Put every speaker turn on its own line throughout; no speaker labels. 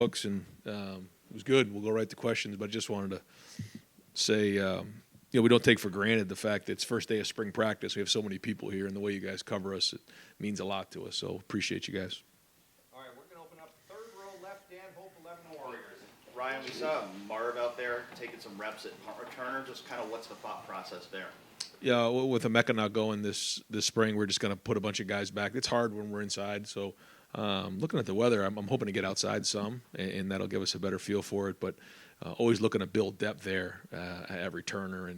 Books, and it was good. We'll go right to questions, but I just wanted to say, we don't take for granted the fact that it's first day of spring practice. We have so many people here, and the way you guys cover us, it means a lot to us. So appreciate you guys.
All right, we're going to open up third row left, Dan Hope, 11 Warriors.
Ryan, we saw Marv out there taking some reps at punt returner. Just kind of what's the thought process there?
Yeah, with Emeka not going this spring, we're just going to put a bunch of guys back. It's hard when we're inside, so looking at the weather, I'm hoping to get outside some, and that'll give us a better feel for it. But always looking to build depth there at returner,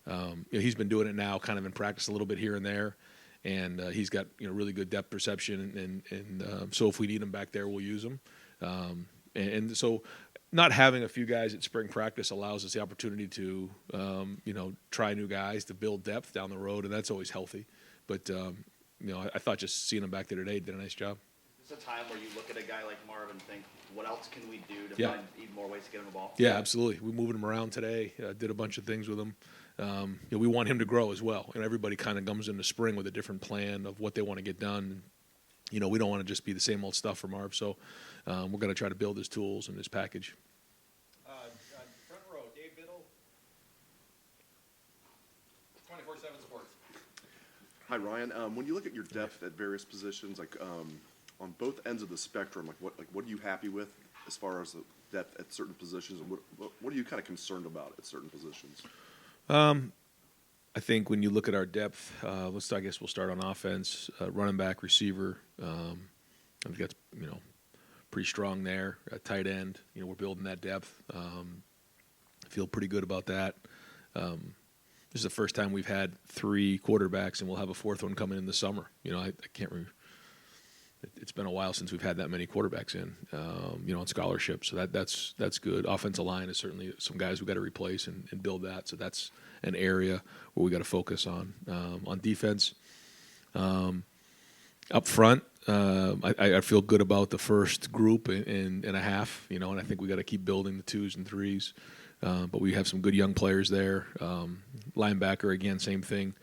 and he's been doing it now, kind of in practice a little bit here and there, and he's got really good depth perception, and so if we need him back there, we'll use him. And so not having a few guys at spring practice allows us the opportunity to, try new guys, to build depth down the road, and that's always healthy. But, I thought just seeing him back there today did a nice job.
It's a time where you look at a guy like Marv and think, what else can we do to
Yeah.
find even more ways to get him the ball?
Yeah, absolutely. We moved him around today, did a bunch of things with him. We want him to grow as well. And everybody kind of comes into spring with a different plan of what they want to get done. We don't want to just be the same old stuff for Marv. So we're going to try to build his tools and his package.
Front row, Dave Biddle, 24/7 Sports.
Hi, Ryan. When you look at your depth at various positions, on both ends of the spectrum, what are you happy with as far as the depth at certain positions, and what are you kind of concerned about at certain positions?
I think when you look at our depth, I guess we'll start on offense, running back, receiver. I think that's pretty strong there. Tight end, we're building that depth. I feel pretty good about that. This is the first time we've had three quarterbacks, and we'll have a fourth one coming in the summer. I can't remember. It's been a while since we've had that many quarterbacks in, on scholarship. So that's good. Offensive line is certainly some guys we've got to replace and build that. So that's an area where we got to focus on. On defense, up front, I feel good about the first group and a half, and I think we got to keep building the twos and threes. But we have some good young players there. Linebacker, again, same thing.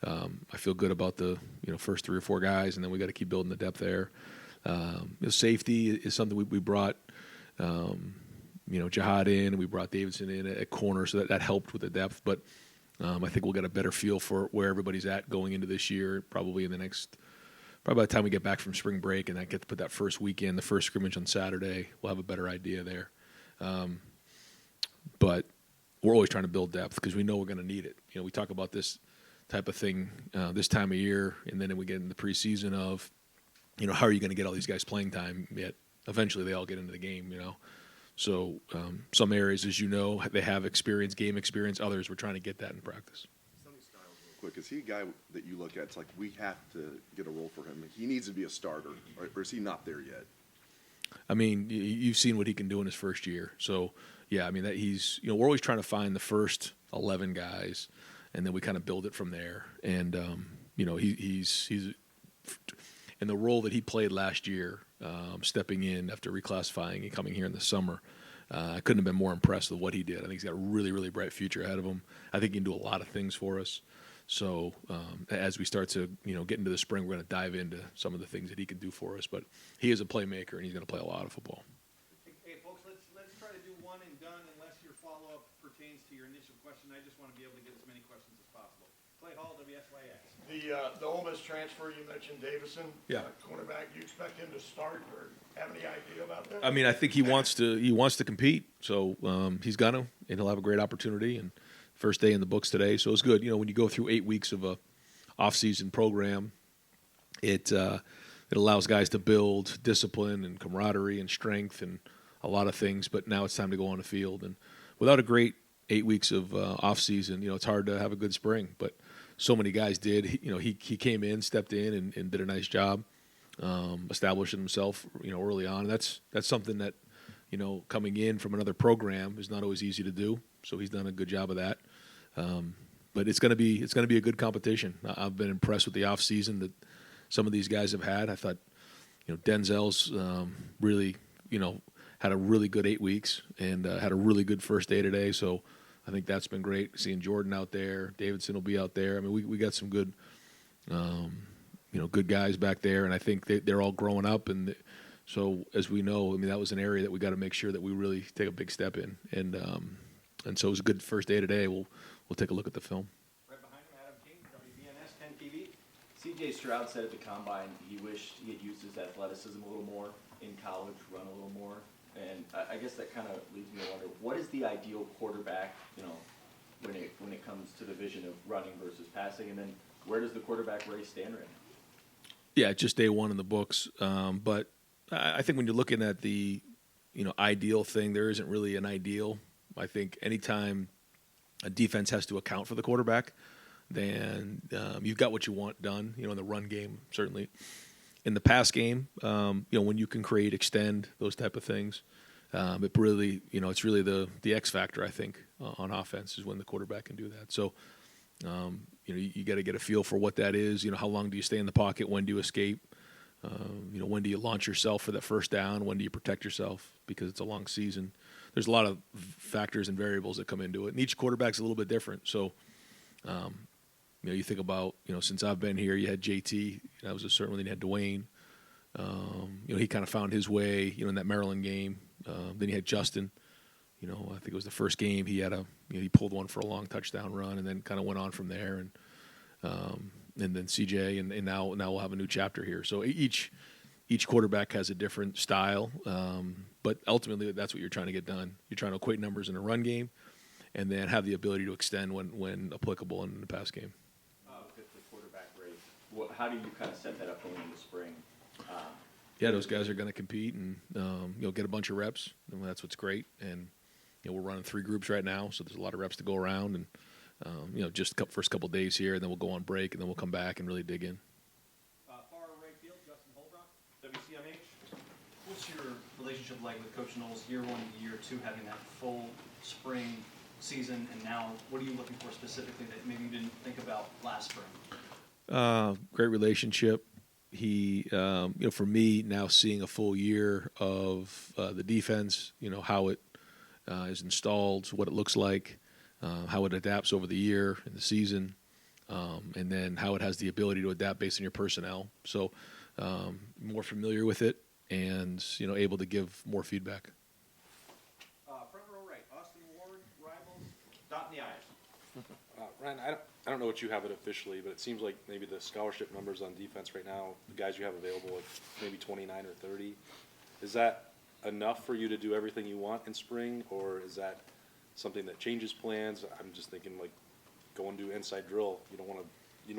I feel good about the first three or four guys, and then we got to keep building the depth there. Safety is something we brought Jihad in, and we brought Davidson in at corner, so that helped with the depth. But I think we'll get a better feel for where everybody's at going into this year, probably by the time we get back from spring break and I get to put that first weekend, the first scrimmage on Saturday, we'll have a better idea there. But we're always trying to build depth because we know we're going to need it. We talk about this type of thing this time of year, and then we get in the preseason of, how are you going to get all these guys playing time? Yet eventually they all get into the game, So some areas, as they have experience, game experience. Others, we're trying to get that in practice.
Sonny Styles, real quick, is he a guy that you look at, it's like we have to get a role for him? He needs to be a starter, or is he not there yet?
I mean, you've seen what he can do in his first year. So, yeah, I mean, that he's, we're always trying to find the first 11 guys, and then we kind of build it from there. And, he's in the role that he played last year, stepping in after reclassifying and coming here in the summer. I couldn't have been more impressed with what he did. I think he's got a really, really bright future ahead of him. I think he can do a lot of things for us. So as we start to get into the spring, we're going to dive into some of the things that he can do for us. But he is a playmaker, and he's going to play a lot of football.
Hey, folks, let's try to do one and done unless your follow-up pertains to your initial question. I just want to be able to get as many questions as possible. Clay Hall, WSYX.
The Ole Miss transfer, you mentioned Davison.
Yeah.
Cornerback, do you expect him to start or have any idea about that?
I mean, I think he wants to compete. So he's going to, and he'll have a great opportunity. And first day in the books today, so it's good. When you go through 8 weeks of a off-season program, it allows guys to build discipline and camaraderie and strength and a lot of things. But now it's time to go on the field, and without a great 8 weeks of off-season, it's hard to have a good spring. But so many guys did. He came in, stepped in, and did a nice job establishing himself. Early on. And that's something that coming in from another program is not always easy to do. So he's done a good job of that. But it's going to be a good competition. I've been impressed with the off season that some of these guys have had. I thought, Denzel's really, had a really good 8 weeks and had a really good first day today. So I think that's been great. Seeing Jordan out there, Davidson will be out there. I mean, we got some good, good guys back there, and I think they're all growing up and So as we know, I mean, that was an area that we got to make sure that we really take a big step in. And so it was a good first day today. We'll take a look at the film.
Right behind him, Adam King, WBNS 10 TV.
C.J. Stroud said at the combine he wished he had used his athleticism a little more in college, run a little more. And I guess that kind of leads me to wonder, what is the ideal quarterback, when it comes to the vision of running versus passing? And then where does the quarterback race stand right now?
Yeah, just day one in the books. But I think when you're looking at the, ideal thing, there isn't really an ideal. I think anytime a defense has to account for the quarterback, then you've got what you want done, in the run game, certainly. In the pass game, when you can create, extend, those type of things, it really, it's really the X factor, I think, on offense is when the quarterback can do that. So, you got to get a feel for what that is. How long do you stay in the pocket? When do you escape? When do you launch yourself for that first down? When do you protect yourself? Because it's a long season. There's a lot of factors and variables that come into it. And each quarterback's a little bit different. So, you think about, since I've been here, you had JT. That was a certain one. Then you had Dwayne. He kind of found his way, in that Maryland game. Then you had Justin. I think it was the first game he had he pulled one for a long touchdown run and then kind of went on from there. And then CJ, and now we'll have a new chapter here. So each quarterback has a different style, but ultimately that's what you're trying to get done. You're trying to equate numbers in a run game, and then have the ability to extend when applicable in the pass game.
With the quarterback race, how do you kind of set that up going into spring?
Yeah, those guys are going to compete and get a bunch of reps, and that's what's great. And we're running 3 groups right now, so there's a lot of reps to go around. And just the first couple of days here, and then we'll go on break, and then we'll come back and really dig in.
Far right field, Justin Holbrook, WCMH.
What's your relationship like with Coach Knowles, year 1 to year 2, having that full spring season, and now what are you looking for specifically that maybe you didn't think about last spring?
Great relationship. He, for me now seeing a full year of the defense, how it is installed, what it looks like, how it adapts over the year and the season, and then how it has the ability to adapt based on your personnel. So more familiar with it and, able to give more feedback.
Front row right, Austin Ward, Rivals, dot in the eyes.
Ryan, I don't know what you have it officially, but it seems like maybe the scholarship numbers on defense right now, the guys you have available, like maybe 29 or 30. Is that enough for you to do everything you want in spring, or is that something that changes plans? I'm just thinking like go and do inside drill. You don't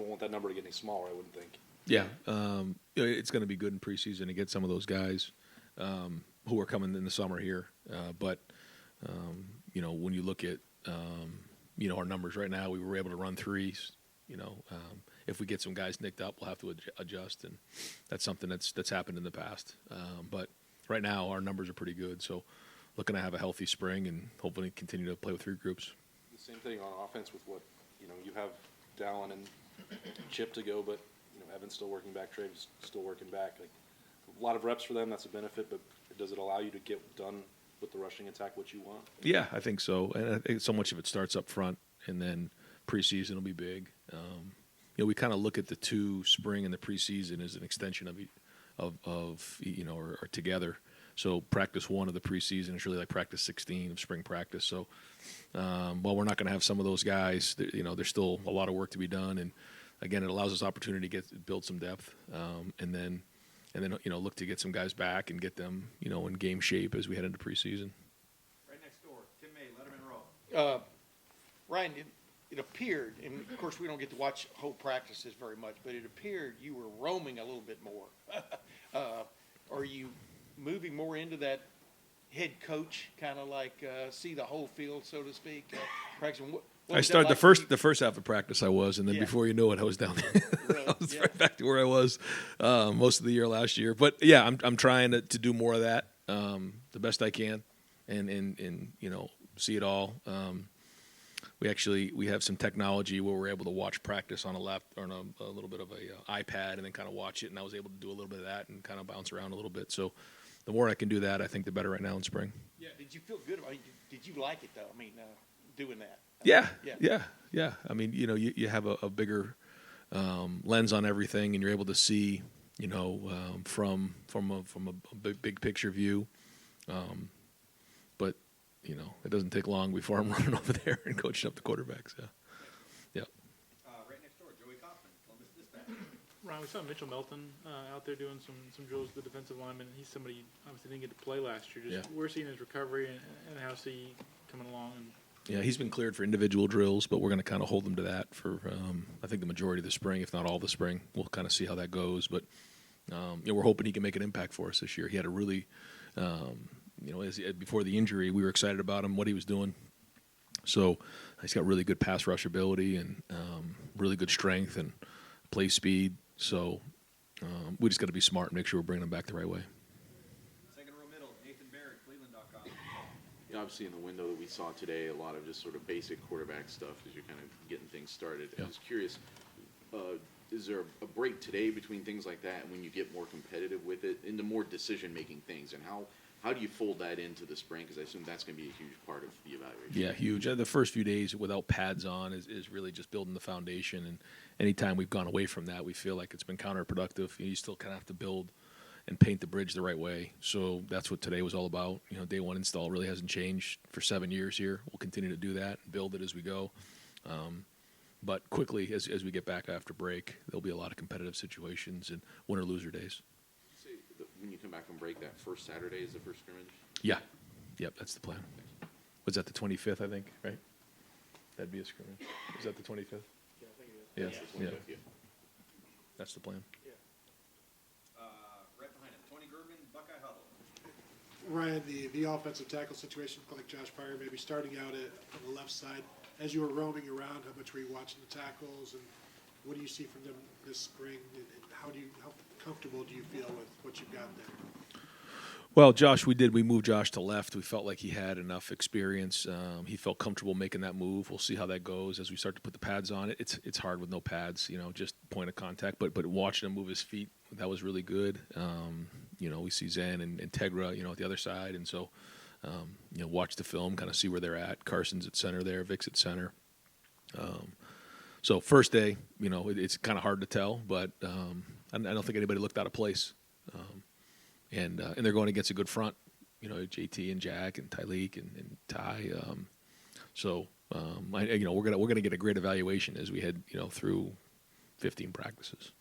want that number to get any smaller, I wouldn't think.
Yeah, it's going to be good in preseason to get some of those guys who are coming in the summer here. But when you look at our numbers right now, we were able to run 3s. If we get some guys nicked up, we'll have to adjust, and that's something that's happened in the past. But right now, our numbers are pretty good. So looking to have a healthy spring and hopefully continue to play with 3 groups.
The same thing on offense with what you have Dallin and Chip to go, but Evan's still working back, Trave's still working back. Like a lot of reps for them, that's a benefit. But does it allow you to get done with the rushing attack what you want?
Yeah, I think so. And I think so much of it starts up front, and then preseason will be big. We kind of look at the 2 spring and the preseason as an extension or together. So practice 1 of the preseason is really like practice 16 of spring practice. So while we're not going to have some of those guys, there's still a lot of work to be done. And again, it allows us opportunity to build some depth, and then look to get some guys back and get them in game shape as we head into preseason.
Right next door, Tim May, Letterman Row.
Ryan, it appeared, and of course we don't get to watch whole practices very much, but it appeared you were roaming a little bit more. Are you moving more into that head coach, kind of like see the whole field, so to speak? Practicing. What
I
was that
started
like
the first half of practice I was, and then
Yeah.
before you know it, I was down there.
Really?
I was
Yeah.
right back to where I was most of the year last year. But yeah, I'm trying to do more of that the best I can, and see it all. We have some technology where we're able to watch practice on a little bit of a iPad, and then kind of watch it. And I was able to do a little bit of that and kind of bounce around a little bit. So the more I can do that, I think the better right now in spring.
Yeah. Did you feel good? I mean, did you like it though? I mean, doing that.
Yeah. I mean, you have a bigger lens on everything, and you're able to see, from a big picture view. But it doesn't take long before I'm running over there and coaching up the quarterbacks. Yeah.
Right next door, Joey Kaufman, Columbus Dispatch.
Ron, we saw Mitchell Melton out there doing some drills with the defensive lineman. He's somebody you obviously didn't get to play last year. Just we're seeing his recovery and how's he coming along.
Yeah, he's been cleared for individual drills, but we're going to kind of hold him to that for I think the majority of the spring, if not all the spring. We'll kind of see how that goes, but we're hoping he can make an impact for us this year. He had a really, before the injury, we were excited about him, what he was doing. So he's got really good pass rush ability and really good strength and play speed. So we just got to be smart and make sure we're bringing him back the right way.
Second row middle, Nathan Barrett, Cleveland.com.
Obviously in the window that we saw today, a lot of just sort of basic quarterback stuff as you're kind of getting things started.
Yeah.
I was curious, is there a break today between things like that and when you get more competitive with it into more decision-making things? And how do you fold that into the spring? Because I assume that's going to be a huge part of the evaluation.
Yeah, huge. The first few days without pads on is really just building the foundation. And anytime we've gone away from that, we feel like it's been counterproductive. You still kind of have to build and paint the bridge the right way. So that's what today was all about. Day one install really hasn't changed for 7 years here. We'll continue to do that and build it as we go. But quickly, as we get back after break, there'll be a lot of competitive situations and winner-loser days.
Say when you come back from break, that first Saturday is the first scrimmage?
Yeah. Yep, that's the plan. Was that the 25th, I think, right? That'd be a scrimmage. Is that the 25th?
Yeah, I think it is.
Yeah. Yeah. That's the plan.
Right behind him, Tony Gerben, Buckeye Huddle.
Ryan, the offensive tackle situation looked like Josh Pryor maybe starting out on the left side. As you were roaming around, how much were you watching the tackles, and what do you see from them this spring, and how comfortable do you feel with what you've got there?
Well, we moved Josh to left. We felt like he had enough experience. He felt comfortable making that move. We'll see how that goes as we start to put the pads on it. It's hard with no pads, just point of contact. But watching him move his feet, that was really good. We see Zen and Tegra, at the other side, and so watch the film, kind of see where they're at. Carson's at center there, Vic's at center. So first day, it's kind of hard to tell, but I don't think anybody looked out of place. And they're going against a good front, JT and Jack and Tyleek and Ty. We're gonna get a great evaluation as we head through 15 practices.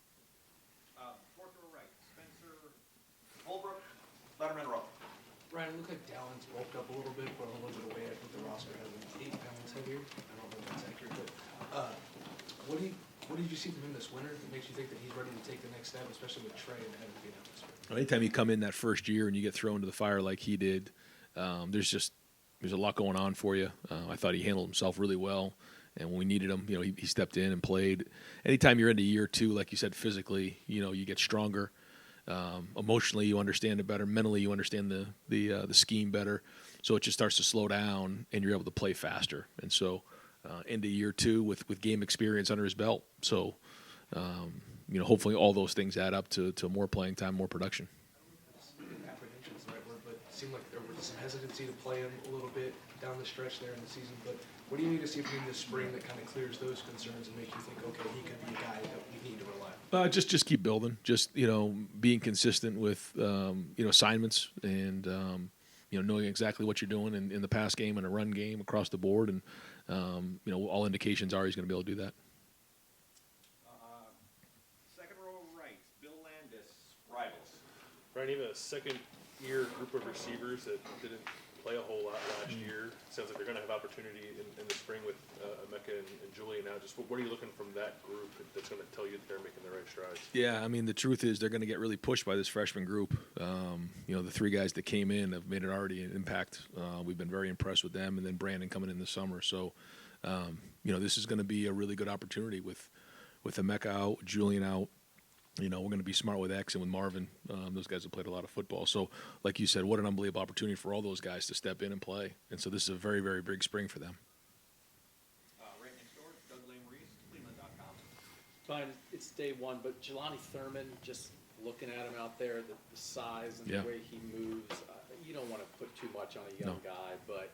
Fourth row right, Spencer Holbrook, Letterman Row.
Ryan, it looked like Dallin's bulked up a little bit, but a little bit of weight. I think the roster has him 8 pounds heavier. I don't know if that's accurate, but what did you see from him this winter that makes you think that he's ready to take the next step, especially with Trey and having being out this year?
Anytime you come in that first year and you get thrown to the fire like he did, there's a lot going on for you. I thought he handled himself really well, and when we needed him, he stepped in and played. Anytime you're into year two, like you said, physically, you get stronger. Emotionally, you understand it better. Mentally, you understand the scheme better. So it just starts to slow down, and you're able to play faster. And so into year two with game experience under his belt. So hopefully all those things add up to more playing time, more production.
Apprehension is the right word, but it seemed like there was some hesitancy to play him a little bit down the stretch there in the season. But what do you need to see from him this spring that kind of clears those concerns and makes you think, okay, he could be a guy that we need to rely on?
Just keep building. Just being consistent with assignments and knowing exactly what you're doing in the pass game and a run game across the board. And all indications are he's going to be able to do that.
Second row right, Bill Landis, Rivals.
Ryan, you have a second-year group of receivers that didn't play a whole lot last year. Sounds like they're going to have opportunity in the spring with Emeka and Julian now. Just what are you looking from that group that's going to tell you that they're making the right strides? Yeah,
the truth is they're going to get really pushed by this freshman group. The three guys that came in have made it already an impact. We've been very impressed with them, and then Brandon coming in this summer. So, this is going to be a really good opportunity with Emeka out, Julian out. We're going to be smart with X and with Marvin. Those guys have played a lot of football. So, like you said, what an unbelievable opportunity for all those guys to step in and play. And so this is a very, very big spring for them.
Right next door, Doug Lamreese, Cleveland.com.
Fine, it's day one, but Jelani Thurman, just looking at him out there, the size and the way he moves, you don't want to put too much on a young guy, but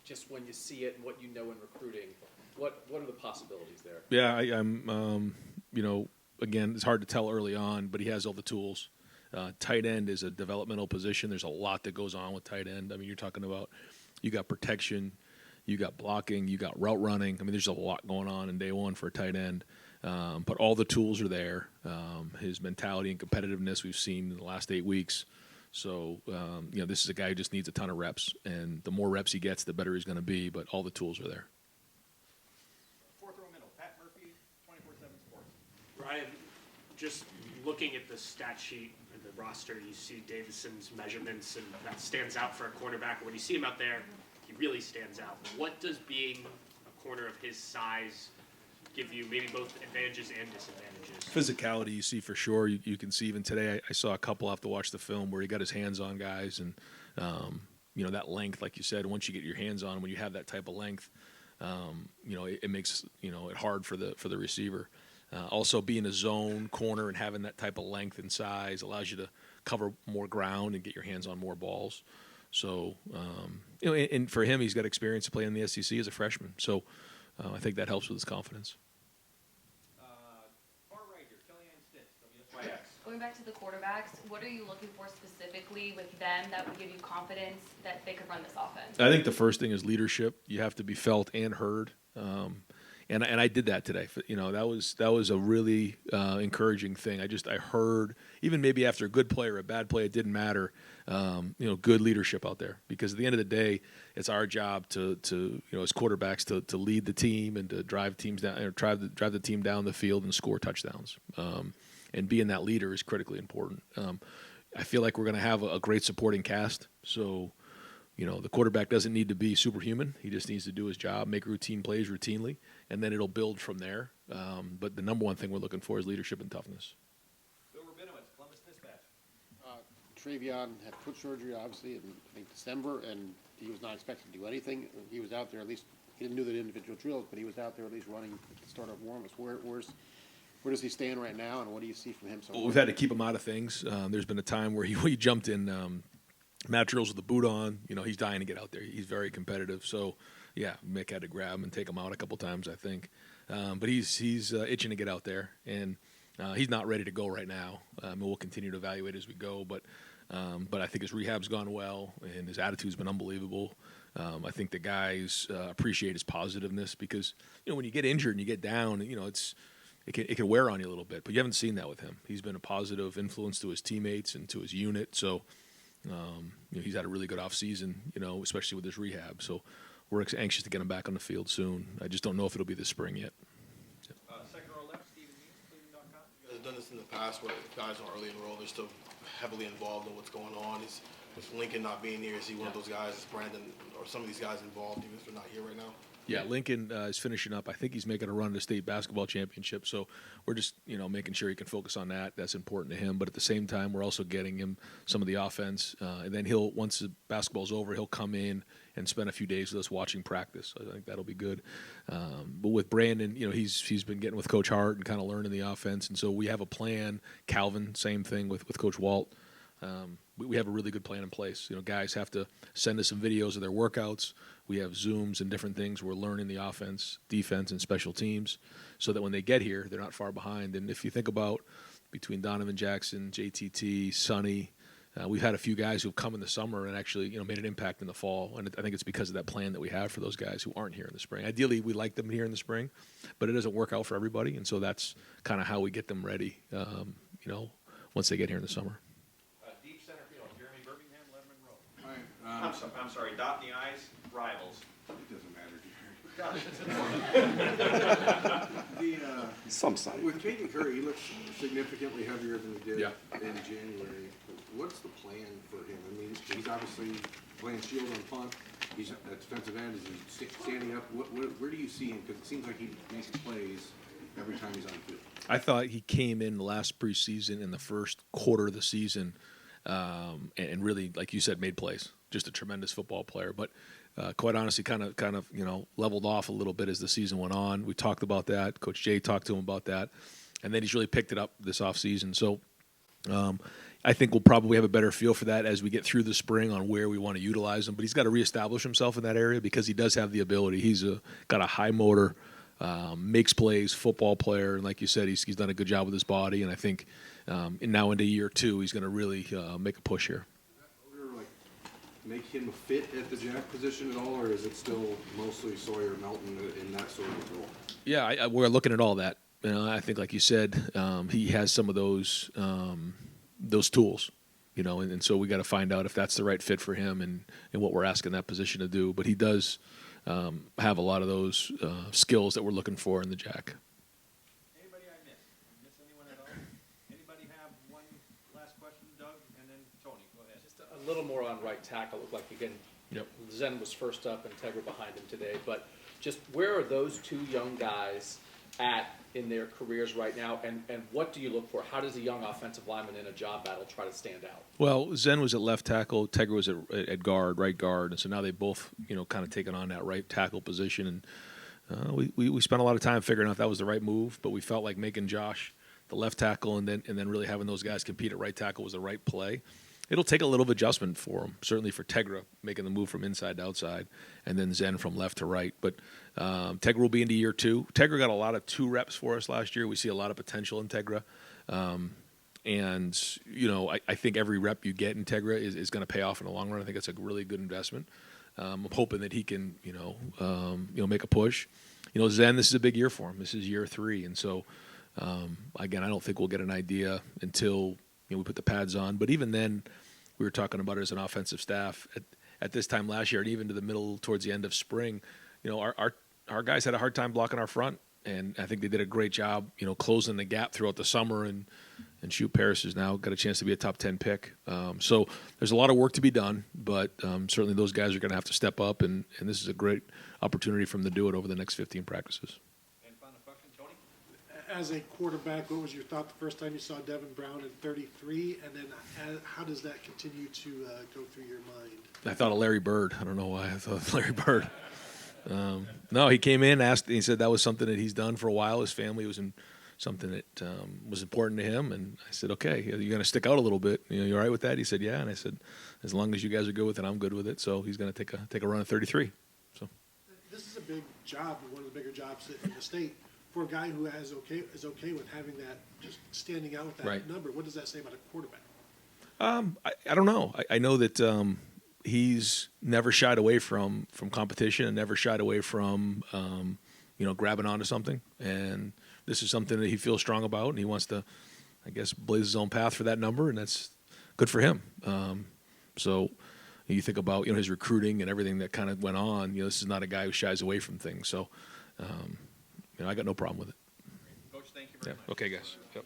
just when you see it and what you know in recruiting, what are the possibilities there?
Yeah, I'm again, it's hard to tell early on, but he has all the tools. Tight end is a developmental position. There's a lot that goes on with tight end. I mean, you're talking about you got protection, you got blocking, you got route running. I mean, there's a lot going on in day one for a tight end. But all the tools are there. His mentality and competitiveness we've seen in the last 8 weeks. So, this is a guy who just needs a ton of reps. And the more reps he gets, the better he's going to be. But all the tools are there.
Fourth row middle, Pat Murphy, 24/7 Sports.
Ryan, just looking at the stat sheet and the roster, you see Davison's measurements, and that stands out for a cornerback. When you see him out there, he really stands out. What does being a corner of his size give you, maybe both advantages and disadvantages?
Physicality, you see for sure. You can see even today, I saw a couple, I have to watch the film, where he got his hands on guys. And, that length, like you said, once you get your hands on, when you have that type of length, it makes, it hard for the receiver. Also, being a zone corner and having that type of length and size allows you to cover more ground and get your hands on more balls. So, and for him, he's got experience to play in the SEC as a freshman. So, I think that helps with his confidence.
Far right here, Kellyanne Stitz, WSYX.
Going back to the quarterbacks, what are you looking for specifically with them that would give you confidence that they could run this offense?
I think the first thing is leadership. You have to be felt and heard. And I did that today. That was a really encouraging thing. I heard, even maybe after a good play or a bad play, it didn't matter. Good leadership out there, because at the end of the day, it's our job to as quarterbacks to lead the team and to drive teams down, or drive the team down the field and score touchdowns. And being that leader is critically important. I feel like we're going to have a great supporting cast. So, the quarterback doesn't need to be superhuman. He just needs to do his job, make routine plays routinely, and then it'll build from there. But the number one thing we're looking for is leadership and toughness.
Bill Rabinowitz, Columbus Dispatch.
Travion had foot surgery, obviously, in I think December, and he was not expected to do anything. He was out there, at least he didn't do the individual drills, but he was out there at least running to start off warm-ups. Where does he stand right now, and what do you see from him so far?
Well, we've had to keep him out of things. There's been a time where he jumped in mat drills with the boot on. He's dying to get out there. He's very competitive. So, yeah, Mick had to grab him and take him out a couple times, I think. But he's itching to get out there, and he's not ready to go right now. We'll continue to evaluate as we go, but I think his rehab's gone well, and his attitude's been unbelievable. I think the guys appreciate his positiveness, because when you get injured and you get down, it can wear on you a little bit. But you haven't seen that with him. He's been a positive influence to his teammates and to his unit. So he's had a really good offseason, especially with his rehab. So we're anxious to get him back on the field soon. I just don't know if it'll be this spring yet.
Second row left, Stephen Means, Cleveland.com.
You guys have done this in the past where guys are early enrolled, they're still heavily involved in what's going on. With Lincoln not being here, is he one of those guys, is Brandon or some of these guys involved even if they're not here right now?
Yeah, Lincoln is finishing up. I think he's making a run to the state basketball championship. So we're just, making sure he can focus on that. That's important to him. But at the same time, we're also getting him some of the offense. And then once the basketball's over, he'll come in and spend a few days with us watching practice. I think that'll be good. But with Brandon, he's been getting with Coach Hart and kind of learning the offense. And so we have a plan. Calvin, same thing with Coach Walt. We have a really good plan in place. Guys have to send us some videos of their workouts. We have Zooms and different things. We're learning the offense, defense, and special teams so that when they get here, they're not far behind. And if you think about between Donovan Jackson, JTT, Sonny, we've had a few guys who've come in the summer and actually made an impact in the fall. And I think it's because of that plan that we have for those guys who aren't here in the spring. Ideally, we like them here in the spring, but it doesn't work out for everybody. And so that's kind of how we get them ready, once they get here in the summer.
Deep center field, Jeremy Birmingham, Letterman Row. I'm sorry, dot in the i's, rivals.
It doesn't matter.
Some side.
With Caden Curry, he looks significantly heavier than he did
Yeah.
in January. What's the plan for him? I mean, he's obviously playing shield on punt. He's at defensive end. Is he standing up? Where do you see him? Because it seems like he makes plays every time he's on the field.
I thought he came in the last preseason in the first quarter of the season and really, like you said, made plays. Just a tremendous football player. But quite honestly, kind of leveled off a little bit as the season went on. We talked about that. Coach Jay talked to him about that. And then he's really picked it up this offseason. So I think we'll probably have a better feel for that as we get through the spring on where we want to utilize him. But he's got to reestablish himself in that area because he does have the ability. He's got a high motor, makes plays, football player, and like you said, he's done a good job with his body. And I think now into year 2, he's going to really make a push here.
Like, make him a fit at the jack position at all, or is it still mostly Sawyer Melton in that sort of role?
Yeah, we're looking at all that. I think, like you said, he has some of those tools, and so we got to find out if that's the right fit for him and what we're asking that position to do. But he does have a lot of those skills that we're looking for in the jack.
Anybody I missed? Miss anyone at all? Anybody have one last question, Doug, and then Tony, go ahead.
Just a little more on right tackle. Looked like, again,
Yep.
Zen was first up and Tegra behind him today. But just where are those two young guys at in their careers right now, and what do you look for? How does a young offensive lineman in a job battle try to stand out?
Well, Zen was at left tackle, Tegra was at guard, right guard, and so now they both, kind of taken on that right tackle position. And we spent a lot of time figuring out if that was the right move, but we felt like making Josh the left tackle and then really having those guys compete at right tackle was the right play. It'll take a little of adjustment for him, certainly for Tegra, making the move from inside to outside, and then Zen from left to right. But Tegra will be into year 2. Tegra got a lot of 2 reps for us last year. We see a lot of potential in Tegra. I think every rep you get in Tegra is going to pay off in the long run. I think it's a really good investment. I'm hoping that he can, make a push. Zen, this is a big year for him. This is year 3. And so, again, I don't think we'll get an idea until we put the pads on. But even then, we were talking about it as an offensive staff at this time last year and even to the middle towards the end of spring. Our guys had a hard time blocking our front, and I think they did a great job, closing the gap throughout the summer. And Shoot Paris has now got a chance to be a top 10 pick. So there's a lot of work to be done, but certainly those guys are going to have to step up, and this is a great opportunity for them to do it over the next 15 practices.
And final question, Tony?
As a quarterback, what was your thought the first time you saw Devin Brown at 33, and then how does that continue to go through your mind?
I thought of Larry Bird. I don't know why I thought of Larry Bird. No, he came in, asked, and he said that was something that he's done for a while. His family was in something that was important to him, and I said, okay, you're going to stick out a little bit. You all right with that? He said, yeah, and I said, as long as you guys are good with it, I'm good with it. So he's going to take a run at 33. So
this is a big job, one of the bigger jobs in the state. For a guy who is okay with having that, just standing out with that
right.
number, what does that say about a quarterback?
I don't know. I know that he's never shied away from competition and never shied away from grabbing onto something. And this is something that he feels strong about, and he wants to, I guess, blaze his own path for that number, and that's good for him. So you think about his recruiting and everything that kind of went on. This is not a guy who shies away from things. So I got no problem with it.
Coach, thank you very much.
Okay, guys. Yep.